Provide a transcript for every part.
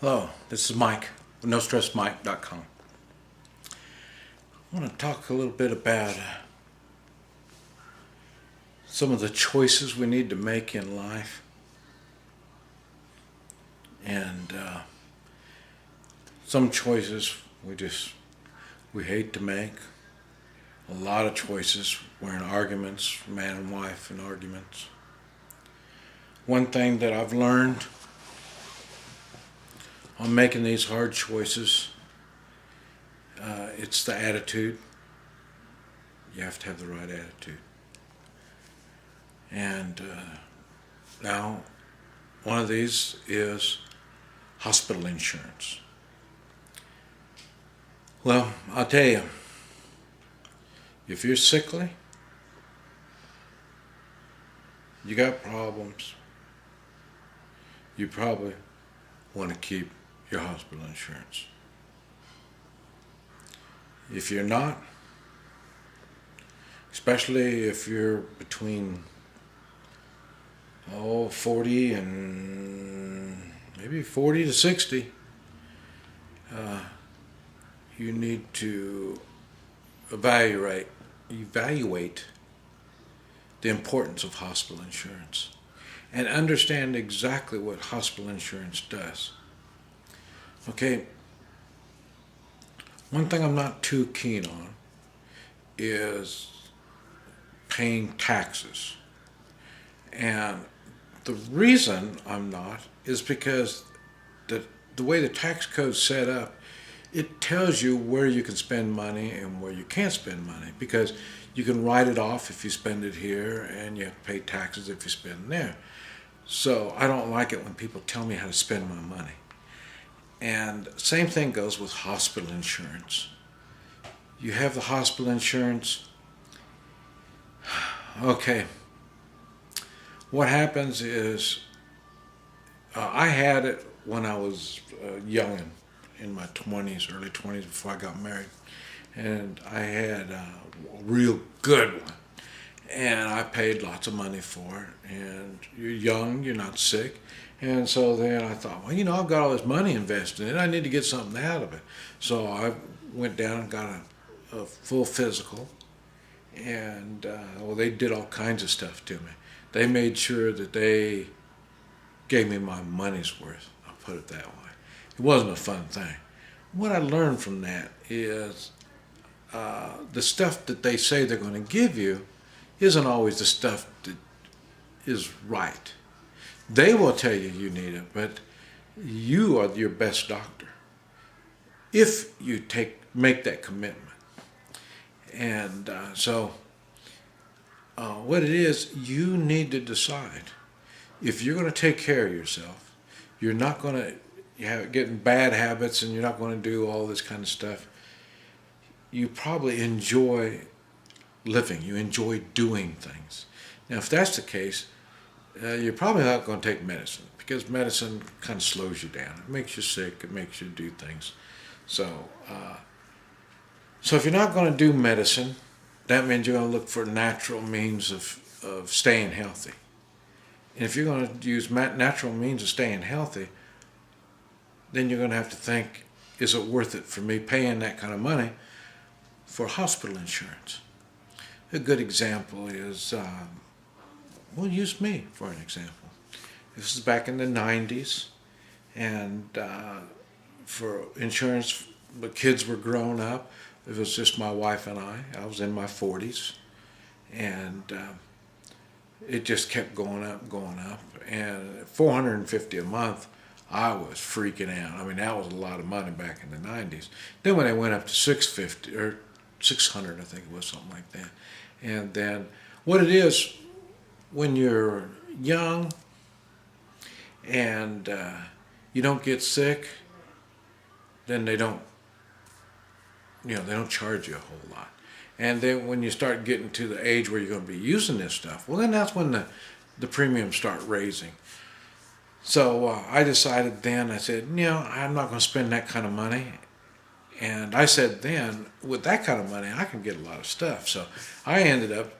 Hello, this is Mike with NoStressMike.com. I want to talk a little bit about some of the choices we need to make in life. And some choices we hate to make. A lot of choices, we're in arguments, man and wife in arguments. One thing that I've learned on making these hard choices, it's the attitude. You have to have the right attitude. And now, one of these is hospital insurance. Well, I'll tell you, if you're sickly, you got problems, you probably want to keep your hospital insurance. If you're not, especially if you're between 40 and maybe 40 to 60, you need to evaluate the importance of hospital insurance and understand exactly what hospital insurance does. Okay, one thing I'm not too keen on is paying taxes. And the reason I'm not is because the way the tax code's set up, it tells you where you can spend money and where you can't spend money, because you can write it off if you spend it here and you have to pay taxes if you spend there. So I don't like it when people tell me how to spend my money. And same thing goes with hospital insurance. You have the hospital insurance. Okay. What happens is, I had it when I was young, in my 20s, early 20s, before I got married. And I had a real good one. And I paid lots of money for it. And you're young, you're not sick. And so then I thought, well, I've got all this money invested in it. I need to get something out of it. So I went down and got a full physical. And they did all kinds of stuff to me. They made sure that they gave me my money's worth. I'll put it that way. It wasn't a fun thing. What I learned from that is the stuff that they say they're going to give you isn't always the stuff that is right. They will tell you you need it, but you are your best doctor if you make that commitment. And what it is, you need to decide if you're going to take care of yourself. You're not going to get in bad habits, and you're not going to do all this kind of stuff. You probably enjoy living. You enjoy doing things. Now, if that's the case, you're probably not going to take medicine, because medicine kind of slows you down. It makes you sick. It makes you do things. So if you're not going to do medicine, that means you're going to look for natural means of staying healthy. And if you're going to use natural means of staying healthy, then you're going to have to think, is it worth it for me paying that kind of money for hospital insurance? A good example is, use me for an example. This is back in the 90s, and for insurance, the kids were grown up. It was just my wife and I. I was in my 40s, and it just kept going up, and at $450 a month, I was freaking out. I mean, that was a lot of money back in the 90s. Then when it went up to $650 or $600, I think it was, something like that. And then what it is, when you're young and you don't get sick, then they don't charge you a whole lot. And then when you start getting to the age where you're going to be using this stuff, well, then that's when the premiums start raising. So I decided then, I said, I'm not going to spend that kind of money. And I said then, with that kind of money, I can get a lot of stuff. So I ended up,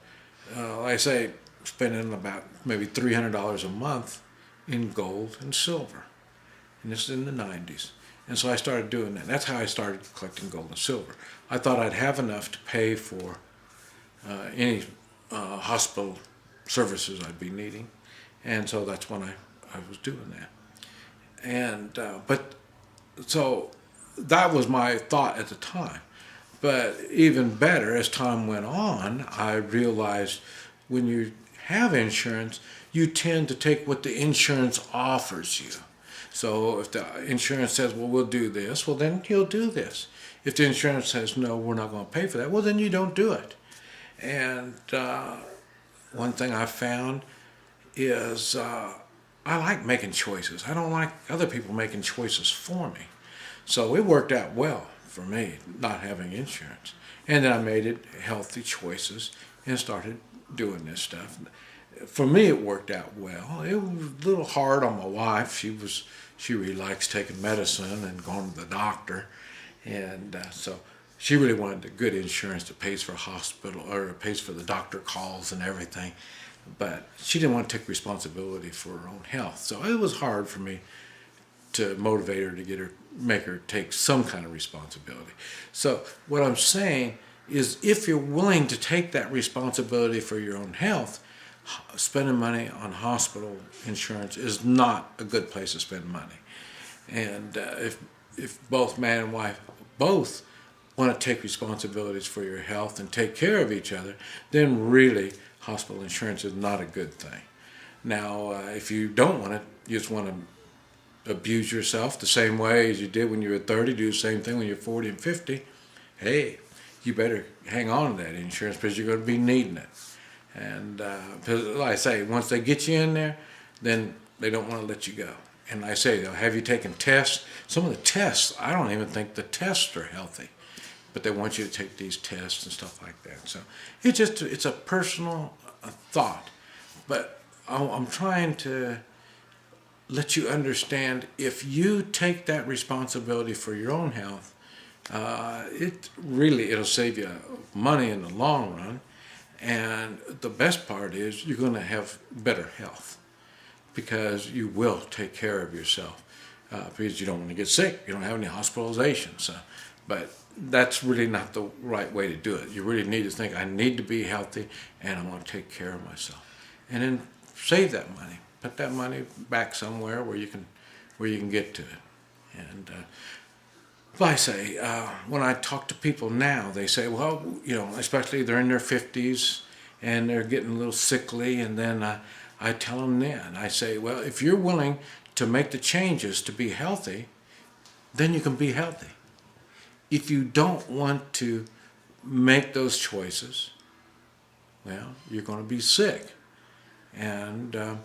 like I say, spending about maybe $300 a month in gold and silver. and this is in the 90s. And so I started doing that. That's how I started collecting gold and silver. I thought I'd have enough to pay for any hospital services I'd be needing. And so that's when I was doing that. And but so that was my thought at the time. But even better, as time went on, I realized when you have insurance, you tend to take what the insurance offers you. So if the insurance says, well, we'll do this, well, then you'll do this. If the insurance says, no, we're not going to pay for that, well, then you don't do it. And one thing I found is I like making choices. I don't like other people making choices for me. So it worked out well for me, not having insurance. And then I made it healthy choices and started doing this stuff. For me, it worked out well. It was a little hard on my wife. She really likes taking medicine and going to the doctor. And so she really wanted a good insurance that pays for hospital or pays for the doctor calls and everything. But she didn't want to take responsibility for her own health. So it was hard for me to motivate her to make her take some kind of responsibility. So what I'm saying is if you're willing to take that responsibility for your own health, spending money on hospital insurance is not a good place to spend money. And if both man and wife both want to take responsibilities for your health and take care of each other, then really hospital insurance is not a good thing. Now, if you don't want it, you just want to abuse yourself the same way as you did when you were 30, do the same thing when you're 40 and 50, hey, you better hang on to that insurance because you're going to be needing it. And like I say, once they get you in there, then they don't want to let you go. And like I say, they'll have you taking tests. Some of the tests, I don't even think the tests are healthy, but they want you to take these tests and stuff like that. So it's a personal thought, but I'm trying to let you understand if you take that responsibility for your own health, it'll save you money in the long run. And the best part is you're going to have better health because you will take care of yourself because you don't want to get sick. You don't have any hospitalizations. But that's really not the right way to do it. You really need to think, I need to be healthy and I want to take care of myself. And then save that money. Put that money back somewhere where you can get to it. And like I say, when I talk to people now, they say, well, especially they're in their 50s and they're getting a little sickly, and then I tell them then, I say, well, if you're willing to make the changes to be healthy, then you can be healthy. If you don't want to make those choices, well, you're going to be sick. And,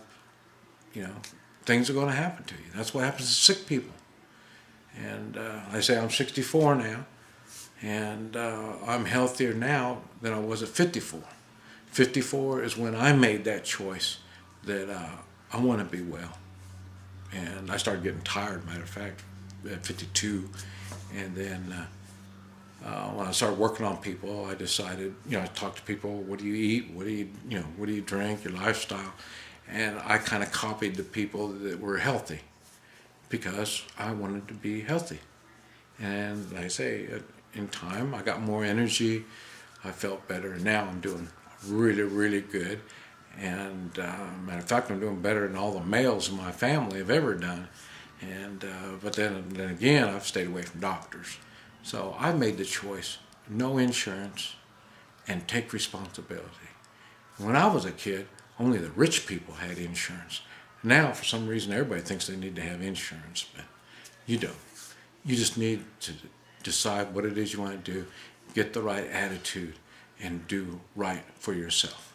things are going to happen to you. That's what happens to sick people. And I say I'm 64 now, and I'm healthier now than I was at 54. 54 is when I made that choice that I want to be well. And I started getting tired, matter of fact, at 52. And then when I started working on people, I decided, I talked to people, what do you eat? What do you drink? Your lifestyle. And I kind of copied the people that were healthy because I wanted to be healthy. And like I say, in time, I got more energy. I felt better. And now I'm doing really, really good. And matter of fact, I'm doing better than all the males in my family have ever done. And but then again, I've stayed away from doctors. So I made the choice, no insurance, and take responsibility. When I was a kid, only the rich people had insurance. Now, for some reason, everybody thinks they need to have insurance, but you don't. You just need to decide what it is you want to do, get the right attitude, and do right for yourself.